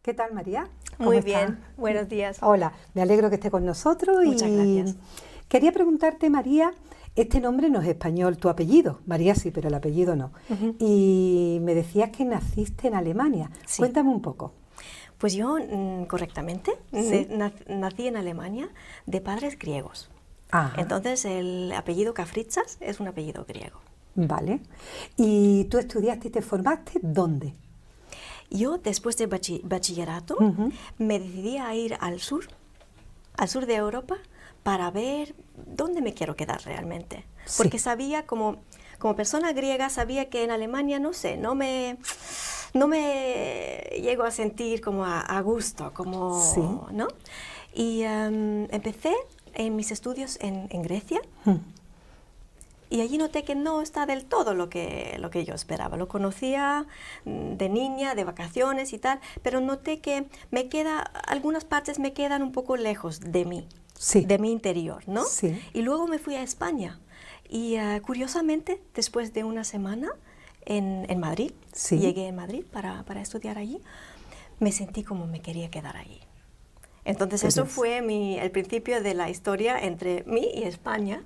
¿Qué tal, María? Muy bien, buenos días. Hola, me alegro que esté con nosotros. Muchas gracias. Quería preguntarte, María, este nombre no es español, tu apellido. María sí, pero el apellido no. Y me decías que naciste en Alemania. Sí. Cuéntame un poco. Pues yo, correctamente, ¿Sí? nací en Alemania de padres griegos. Ajá. Entonces el apellido Kafritsas es un apellido griego. Vale. ¿Y tú estudiaste y te formaste dónde? Yo, después de bachillerato, me decidí a ir al sur de Europa, para ver dónde me quiero quedar realmente. Sí. Porque sabía, como persona griega, sabía que en Alemania, no sé, no me llego a sentir como a gusto, como, Sí. ¿no? Y empecé en mis estudios en Grecia. Y allí noté que no está del todo lo que yo esperaba. Lo conocía de niña, de vacaciones y tal, pero noté que algunas partes me quedan un poco lejos de mí, Sí. de mi interior, ¿no? Sí. Y luego me fui a España. Y curiosamente, después de una semana en Madrid, Sí. llegué a Madrid para estudiar allí, me sentí como me quería quedar allí. Entonces eso fue el principio de la historia entre mí y España.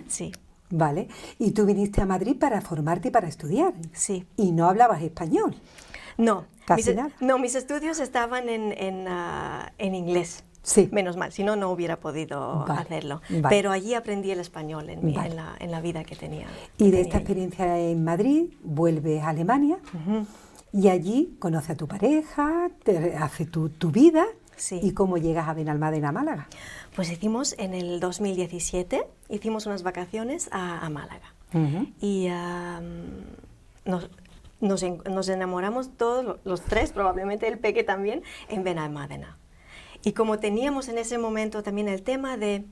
Sí. Vale. Y tú viniste a Madrid para formarte y para estudiar. Sí. Y no hablabas español. No. Casi nada. No, mis estudios estaban en inglés. Sí. Menos mal, si no, no hubiera podido hacerlo. Vale. Pero allí aprendí el español en la vida que tenía. Y de esta experiencia en Madrid, vuelves a Alemania y allí conoces a tu pareja, hace tu vida. Sí. ¿Y cómo llegas a Benalmádena, Málaga? Pues hicimos en el 2017, hicimos unas vacaciones a Málaga. Y nos enamoramos todos, los tres, probablemente el Peque también, en Benalmádena. Y como teníamos en ese momento también el tema de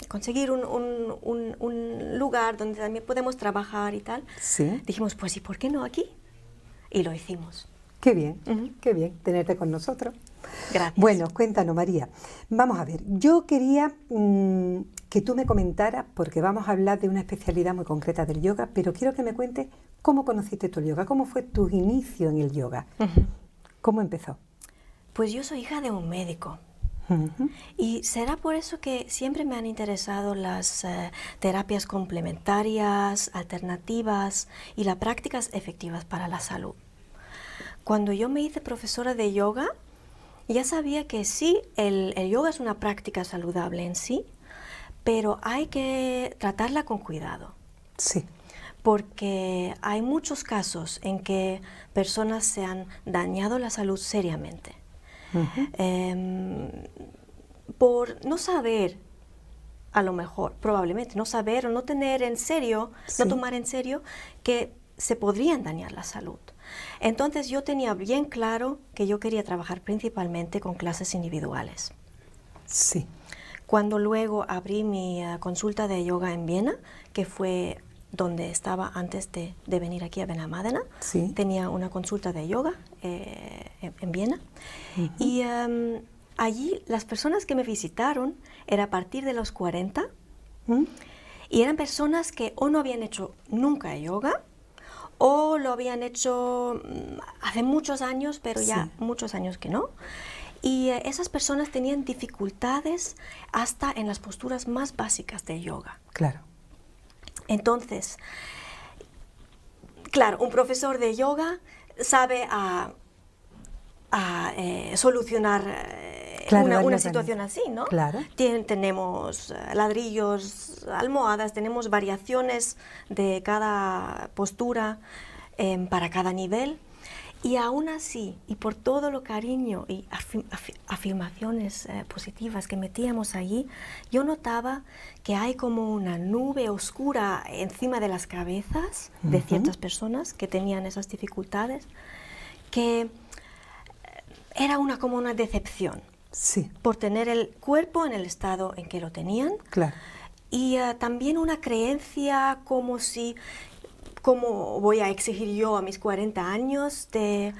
conseguir un lugar donde también podemos trabajar y tal, sí. Dijimos, pues ¿y por qué no aquí? Y lo hicimos. Qué bien tenerte con nosotros. Gracias. Bueno, cuéntanos, María. Vamos a ver, yo quería que tú me comentaras, porque vamos a hablar de una especialidad muy concreta del yoga, pero quiero que me cuentes cómo conociste tú el yoga, cómo fue tu inicio en el yoga, cómo empezó. Pues yo soy hija de un médico. Y será por eso que siempre me han interesado las terapias complementarias, alternativas y las prácticas efectivas para la salud. Cuando yo me hice profesora de yoga, ya sabía que sí, el yoga es una práctica saludable en sí, pero hay que tratarla con cuidado. Sí. Porque hay muchos casos en que personas se han dañado la salud seriamente. Por no saber, a lo mejor, probablemente, no saber o no tener en serio, no tomar en serio que se podrían dañar la salud. Entonces yo tenía bien claro que yo quería trabajar principalmente con clases individuales. Sí. Cuando luego abrí mi consulta de yoga en Viena, que fue donde estaba antes de venir aquí a Benalmádena, tenía una consulta de yoga en Viena. Y allí las personas que me visitaron era a partir de los 40 y eran personas que o no habían hecho nunca yoga o lo habían hecho hace muchos años, pero ya muchos años que no. Y esas personas tenían dificultades hasta en las posturas más básicas de yoga. Claro. Entonces, claro, un profesor de yoga sabe solucionar una situación así, ¿no? Claro. Tenemos ladrillos, almohadas, tenemos variaciones de cada postura para cada nivel. Y aún así, y por todo lo cariño y afirmaciones positivas que metíamos allí, yo notaba que hay como una nube oscura encima de las cabezas de ciertas personas que tenían esas dificultades, que era como una decepción por tener el cuerpo en el estado en que lo tenían. Claro. Y también una creencia como si... ¿Cómo voy a exigir yo a mis 40 años de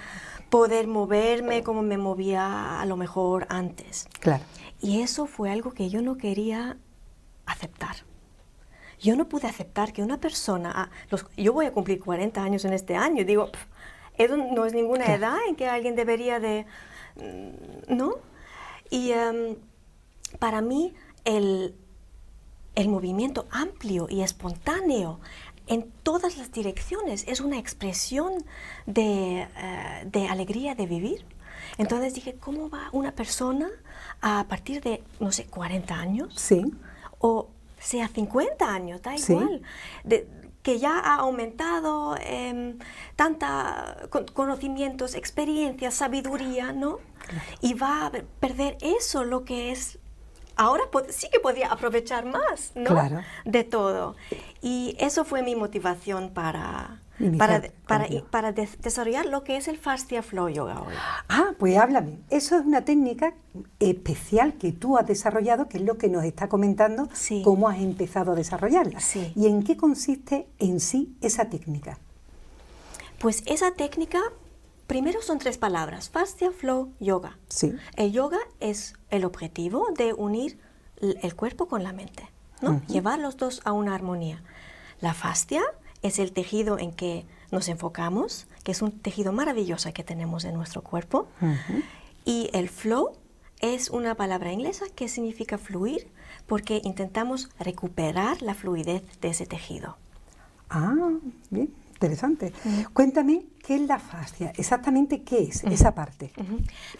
poder moverme como me movía a lo mejor antes? Claro. Y eso fue algo que yo no quería aceptar. Yo no pude aceptar que una persona, yo voy a cumplir 40 años en este año, digo, no es ninguna claro. edad en que alguien debería de... ¿no? Y para mí el movimiento amplio y espontáneo en todas las direcciones es una expresión de alegría de vivir. Entonces dije, ¿cómo va una persona a partir de, no sé, 40 años? Sí. O sea 50 años, da igual, que ya ha aumentado conocimientos, experiencias, sabiduría, ¿no? Claro. Y va a perder eso, lo que es... Ahora sí que podría aprovechar más, ¿no? Claro. De todo. Y eso fue mi motivación para desarrollar lo que es el Fascia Flow Yoga hoy. Ah, pues háblame. Eso es una técnica especial que tú has desarrollado, que es lo que nos está comentando, sí. cómo has empezado a desarrollarla. Sí. ¿Y en qué consiste en sí esa técnica? Pues esa técnica, primero son 3 palabras, Fascia Flow Yoga. Sí. El yoga es el objetivo de unir el cuerpo con la mente, ¿no? Llevar los dos a una armonía. La fascia es el tejido en que nos enfocamos, que es un tejido maravilloso que tenemos en nuestro cuerpo. Y el flow es una palabra inglesa que significa fluir, porque intentamos recuperar la fluidez de ese tejido. Ah, bien, interesante. Cuéntame, ¿qué es la fascia? Exactamente, ¿qué es esa parte?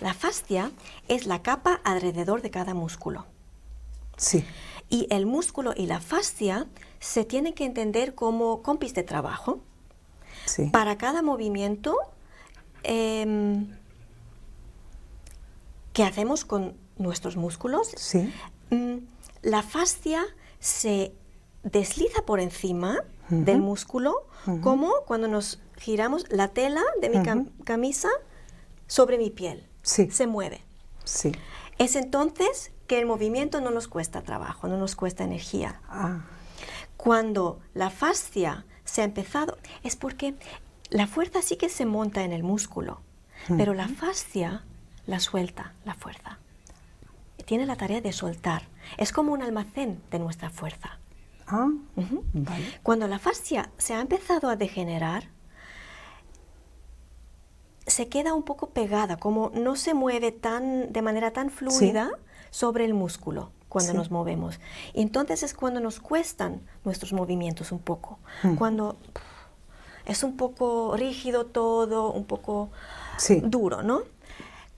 La fascia es la capa alrededor de cada músculo. Sí. Y el músculo y la fascia se tienen que entender como compis de trabajo. Sí. Para cada movimiento que hacemos con nuestros músculos, sí. La fascia se desliza por encima del músculo, como cuando nos giramos la tela de mi camisa sobre mi piel. Sí. Se mueve. Sí. Es entonces que el movimiento no nos cuesta trabajo, no nos cuesta energía. Cuando la fascia se ha empezado, es porque la fuerza sí que se monta en el músculo, pero la fascia la suelta, la fuerza. Tiene la tarea de soltar. Es como un almacén de nuestra fuerza. Vale. Cuando la fascia se ha empezado a degenerar, se queda un poco pegada, como no se mueve de manera tan fluida sobre el músculo cuando nos movemos. Y entonces es cuando nos cuestan nuestros movimientos un poco. Cuando es un poco rígido todo, un poco duro, ¿no?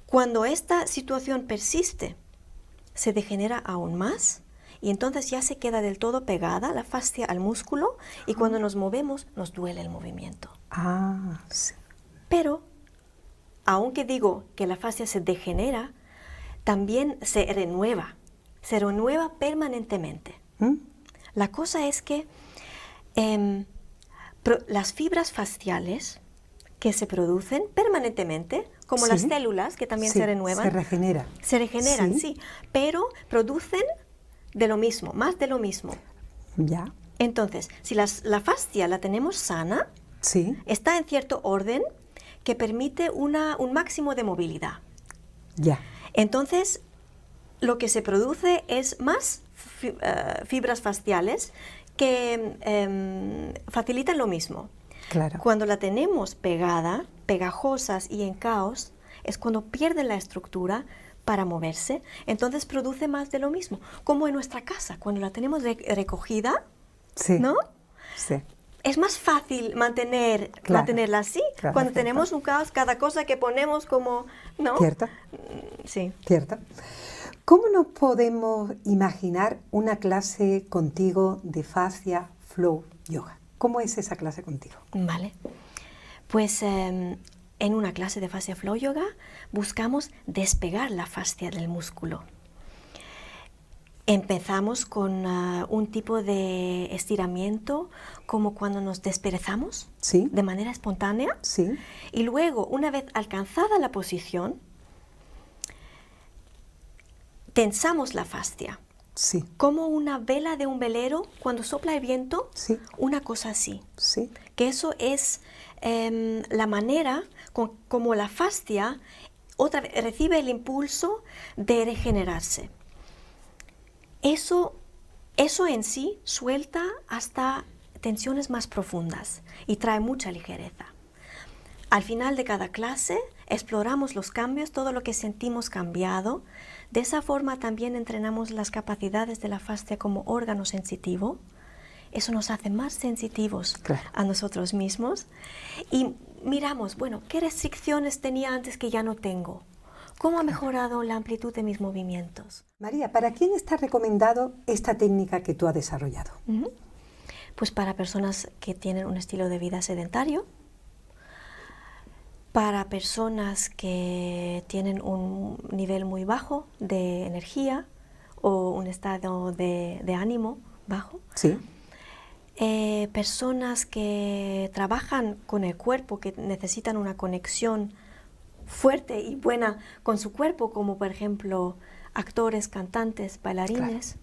Cuando esta situación persiste, se degenera aún más y entonces ya se queda del todo pegada la fascia al músculo y cuando nos movemos nos duele el movimiento. Sí. Pero, aunque digo que la fascia se degenera, también se renueva permanentemente. La cosa es que las fibras fasciales que se producen permanentemente, como las células que también se renuevan. Se regenera. Se regeneran, sí, pero producen de lo mismo, más de lo mismo. Ya. Entonces, si la fascia la tenemos sana, está en cierto orden que permite un máximo de movilidad. Ya. Entonces, lo que se produce es más fibras fasciales que facilitan lo mismo. Claro. Cuando la tenemos pegada, pegajosas y en caos, es cuando pierde la estructura para moverse, entonces produce más de lo mismo. Como en nuestra casa, cuando la tenemos recogida, ¿no? Sí. Es más fácil mantenerla así. Claro, cuando tenemos un caos, cada cosa que ponemos como... ¿no? ¿Cierto? Sí. ¿Cierto? ¿Cómo nos podemos imaginar una clase contigo de Fascia Flow Yoga? ¿Cómo es esa clase contigo? Vale. Pues en una clase de Fascia Flow Yoga buscamos despegar la fascia del músculo. Empezamos con un tipo de estiramiento como cuando nos desperezamos de manera espontánea. Y luego, una vez alcanzada la posición, tensamos la fascia. Como una vela de un velero cuando sopla el viento, una cosa así. Que eso es la manera como la fascia otra vez recibe el impulso de regenerarse. Eso en sí suelta hasta tensiones más profundas y trae mucha ligereza. Al final de cada clase exploramos los cambios, todo lo que sentimos cambiado. De esa forma también entrenamos las capacidades de la fascia como órgano sensitivo. Eso nos hace más sensitivos a nosotros mismos. Y miramos, bueno, ¿qué restricciones tenía antes que ya no tengo? ¿Cómo ha mejorado la amplitud de mis movimientos? María, ¿para quién está recomendado esta técnica que tú has desarrollado? Pues para personas que tienen un estilo de vida sedentario, para personas que tienen un nivel muy bajo de energía o un estado de ánimo bajo. Sí. Personas que trabajan con el cuerpo, que necesitan una conexión fuerte y buena con su cuerpo, como por ejemplo actores, cantantes, bailarines,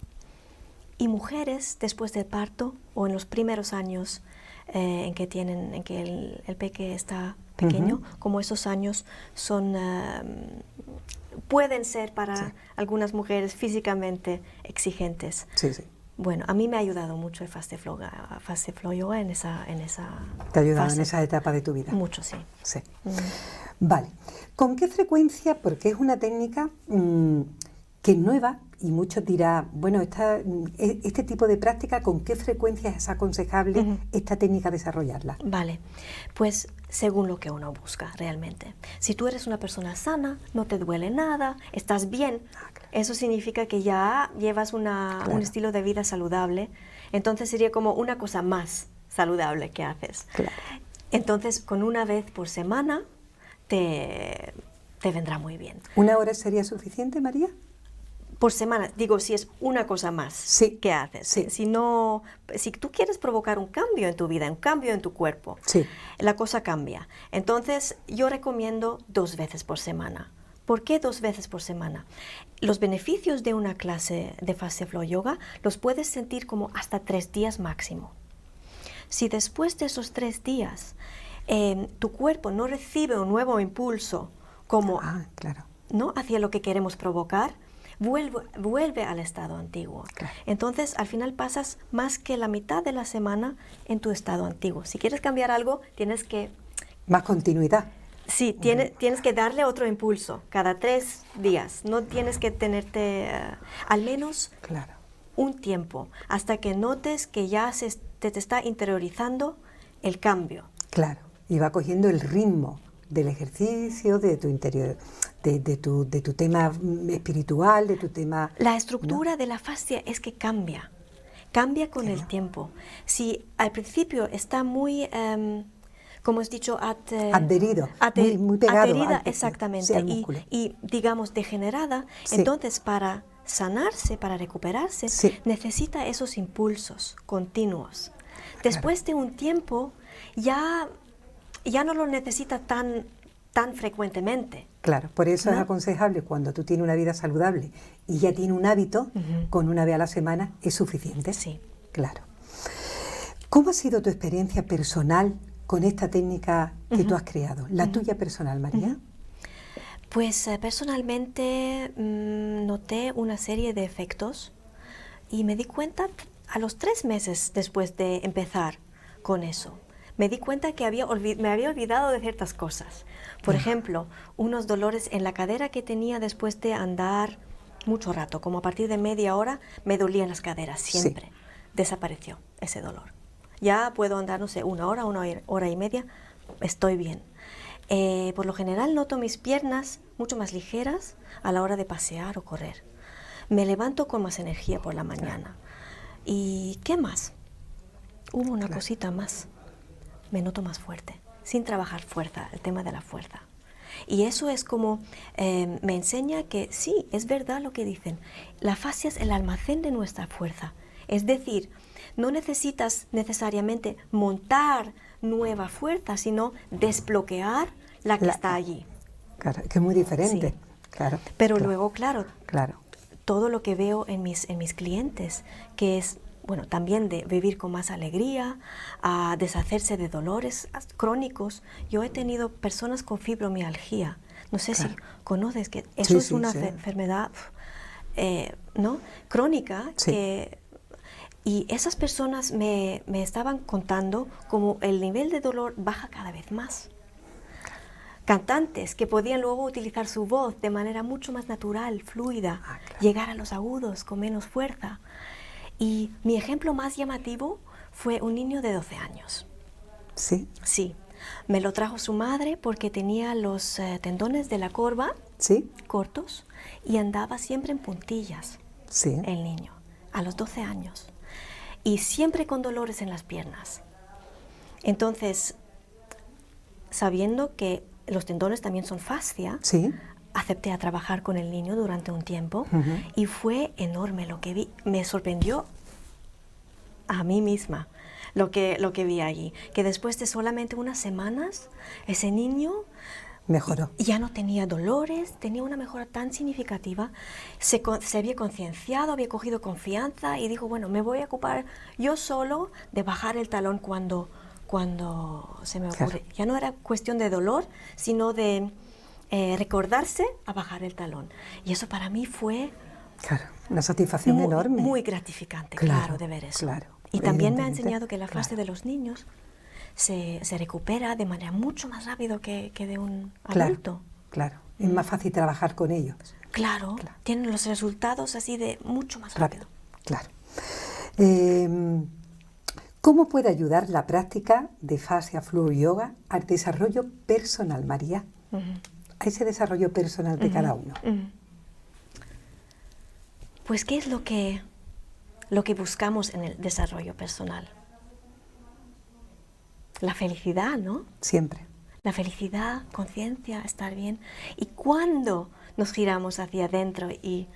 y mujeres después del parto o en los primeros años en que el peque está pequeño, como esos años son pueden ser para algunas mujeres físicamente exigentes. Sí, sí. Bueno, a mí me ha ayudado mucho el Fast Flow Yoga en esa ¿Te ha ayudado fase. en esa etapa de tu vida? Mucho, sí. Sí. Vale. ¿Con qué frecuencia? Porque es una técnica que es nueva y muchos dirán, bueno, este tipo de práctica, ¿con qué frecuencia es aconsejable esta técnica desarrollarla? Vale, pues según lo que uno busca realmente. Si tú eres una persona sana, no te duele nada, estás bien, eso significa que ya llevas un estilo de vida saludable, entonces sería como una cosa más saludable que haces. Entonces, con una vez por semana te vendrá muy bien. ¿1 hora sería suficiente, María? Por semana, digo, si es una cosa más que haces. Sí. Si tú quieres provocar un cambio en tu vida, un cambio en tu cuerpo, la cosa cambia. Entonces, yo recomiendo 2 veces por semana. ¿Por qué 2 veces por semana? Los beneficios de una clase de Fascia Flow Yoga los puedes sentir como hasta 3 días máximo. Si después de esos 3 días tu cuerpo no recibe un nuevo impulso como ¿no? hacia lo que queremos provocar, vuelve al estado antiguo. Entonces, al final pasas más que la mitad de la semana en tu estado antiguo. Si quieres cambiar algo, tienes que... Más continuidad. Sí, tienes que darle otro impulso cada 3 días. No tienes que tenerte al menos un tiempo hasta que notes que ya te está interiorizando el cambio. Claro, y va cogiendo el ritmo del ejercicio, de tu interior, de tu tema espiritual, de tu tema... La estructura de la fascia es que cambia con el tiempo. Si al principio está muy... como has dicho, adherido, muy pegado. Adherida, exactamente, y digamos degenerada, entonces para sanarse, para recuperarse, necesita esos impulsos continuos. Después de un tiempo ya no lo necesita tan frecuentemente. Claro, por eso es aconsejable cuando tú tienes una vida saludable y ya tienes un hábito, con 1 vez a la semana es suficiente. Sí. Claro. ¿Cómo ha sido tu experiencia personal con esta técnica que tú has creado? La tuya personal, María. Pues personalmente noté una serie de efectos y me di cuenta a los 3 meses después de empezar con eso. Me di cuenta que me había olvidado de ciertas cosas. Por ejemplo, unos dolores en la cadera que tenía después de andar mucho rato, como a partir de media hora me dolían las caderas siempre. Desapareció ese dolor. Ya puedo andar, no sé, 1 hora, 1 hora y media, estoy bien. Por lo general noto mis piernas mucho más ligeras a la hora de pasear o correr. Me levanto con más energía por la mañana. ¿Y qué más? Hubo una cosita más. Me noto más fuerte, sin trabajar fuerza, el tema de la fuerza. Y eso es como, me enseña que sí, es verdad lo que dicen. La fascia es el almacén de nuestra fuerza. Es decir, no necesitas necesariamente montar nueva fuerza, sino desbloquear la que está allí. Claro, que es muy diferente. Sí. Claro, pero luego, claro, todo lo que veo en mis clientes, que es, bueno, también de vivir con más alegría, a deshacerse de dolores crónicos. Yo he tenido personas con fibromialgia. No sé si conoces que eso es una enfermedad ¿no? crónica que... Y esas personas me estaban contando como el nivel de dolor baja cada vez más. cantantes que podían luego utilizar su voz de manera mucho más natural, fluida, claro. llegar a los agudos con menos fuerza. Y mi ejemplo más llamativo fue un niño de 12 años. ¿Sí? Sí. Me lo trajo su madre porque tenía los tendones de la corva, ¿sí?, cortos, y andaba siempre en puntillas, sí, el niño, a los 12 años. Y siempre con dolores en las piernas. Entonces, sabiendo que los tendones también son fascia, sí, acepté a trabajar con el niño durante un tiempo y fue enorme lo que vi. Me sorprendió a mí misma lo que vi allí, que después de solamente unas semanas, ese niño mejoró. Ya no tenía dolores, tenía una mejora tan significativa, se había concienciado, había cogido confianza y dijo, bueno, me voy a ocupar yo solo de bajar el talón cuando se me ocurre. Claro. Ya no era cuestión de dolor, sino de recordarse a bajar el talón. Y eso para mí fue... Claro, una satisfacción enorme. Muy gratificante, claro, de ver eso. Claro, y también me ha enseñado que la fase de los niños se recupera de manera mucho más rápido que de un adulto. Claro, es más fácil trabajar con ellos. Claro, tienen los resultados así de mucho más rápido. Claro. ¿Cómo puede ayudar la práctica de Fascia Flow Yoga al desarrollo personal, María? A ese desarrollo personal de cada uno. Pues, ¿qué es lo que buscamos en el desarrollo personal? La felicidad, ¿no? Siempre. La felicidad, conciencia, estar bien. Y cuando nos giramos hacia adentro y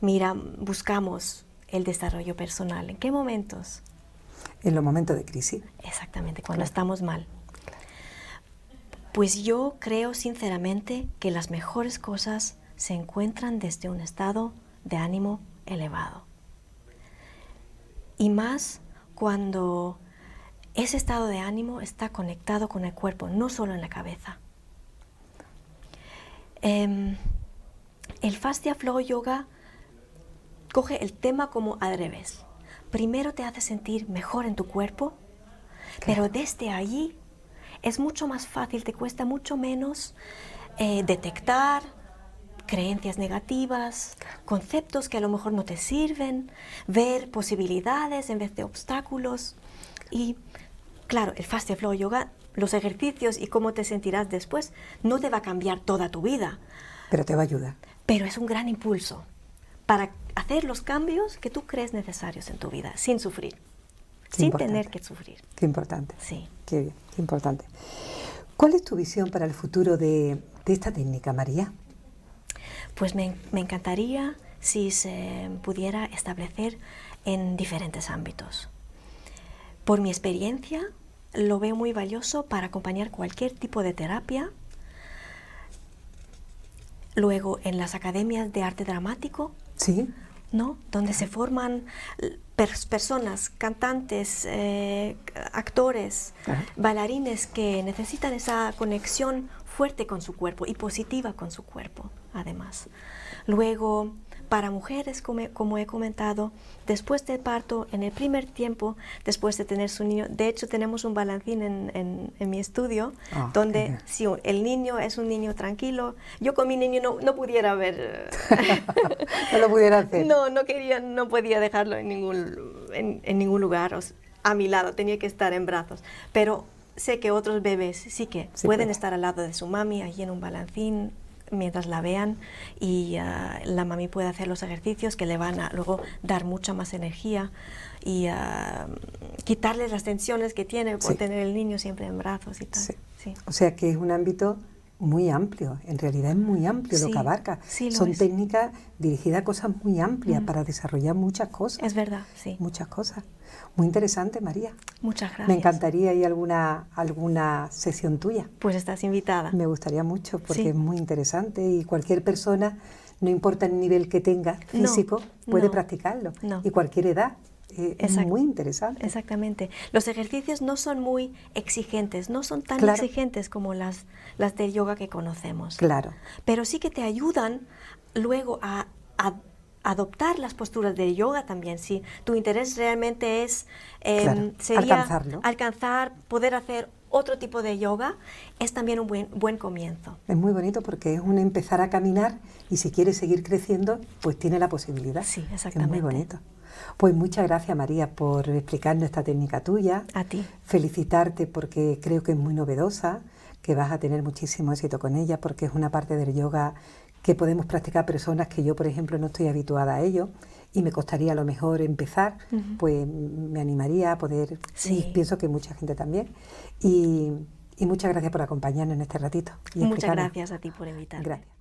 buscamos el desarrollo personal, ¿en qué momentos? En los momentos de crisis. Exactamente, cuando estamos mal. Pues yo creo sinceramente que las mejores cosas se encuentran desde un estado de ánimo elevado. Y más cuando ese estado de ánimo está conectado con el cuerpo, no solo en la cabeza. El Fascia Flow Yoga coge el tema como al revés. Primero te hace sentir mejor en tu cuerpo, pero desde allí es mucho más fácil, te cuesta mucho menos detectar creencias negativas, conceptos que a lo mejor no te sirven, ver posibilidades en vez de obstáculos. Y claro, el Fascia Flow Yoga, los ejercicios y cómo te sentirás después, no te va a cambiar toda tu vida. Pero te va a ayudar. Pero es un gran impulso para hacer los cambios que tú crees necesarios en tu vida, sin sufrir, sin tener que sufrir. Qué importante. Sí. Qué bien, qué importante. ¿Cuál es tu visión para el futuro de esta técnica, María? Pues me encantaría si se pudiera establecer en diferentes ámbitos. Por mi experiencia, lo veo muy valioso para acompañar cualquier tipo de terapia. Luego, en las academias de arte dramático, ¿sí?, ¿no?, donde se forman personas, cantantes, actores, bailarines que necesitan esa conexión fuerte con su cuerpo y positiva con su cuerpo, además. Luego, para mujeres, como he comentado, después del parto, en el primer tiempo, después de tener su niño, de hecho tenemos un balancín en mi estudio, donde si el niño es un niño tranquilo, yo con mi niño no pudiera ver... no lo pudiera hacer. No podía dejarlo en ningún lugar a mi lado, tenía que estar en brazos. Pero sé que otros bebés sí que pueden estar al lado de su mami, allí en un balancín, mientras la vean, y la mami puede hacer los ejercicios que le van a luego dar mucha más energía y quitarle las tensiones que tiene por tener el niño siempre en brazos y tal. Sí. O sea que es un ámbito muy amplio, en realidad es muy amplio lo que abarca. Son técnicas dirigidas a cosas muy amplias para desarrollar muchas cosas. Es verdad, sí. Muchas cosas. Muy interesante, María. Muchas gracias. Me encantaría ir a alguna sesión tuya. Pues estás invitada. Me gustaría mucho porque es muy interesante y cualquier persona, no importa el nivel que tenga físico, puede practicarlo. Y cualquier edad. Es muy interesante. Exactamente. Los ejercicios no son muy exigentes, no son tan exigentes como las del yoga que conocemos. Claro. Pero sí que te ayudan luego a adoptar las posturas del yoga también. Si tu interés realmente es sería alcanzarlo. poder hacer otro tipo de yoga es también un buen comienzo. Es muy bonito porque es un empezar a caminar y si quiere seguir creciendo, pues tiene la posibilidad. Sí, exactamente. Es muy bonito. Pues muchas gracias, María, por explicarnos esta técnica tuya. A ti. Felicitarte porque creo que es muy novedosa, que vas a tener muchísimo éxito con ella porque es una parte del yoga que podemos practicar personas que yo, por ejemplo, no estoy habituada a ello y me costaría a lo mejor empezar, pues me animaría a poder, y pienso que mucha gente también. Y muchas gracias por acompañarnos en este ratito. Muchas gracias a ti por invitarme. Gracias.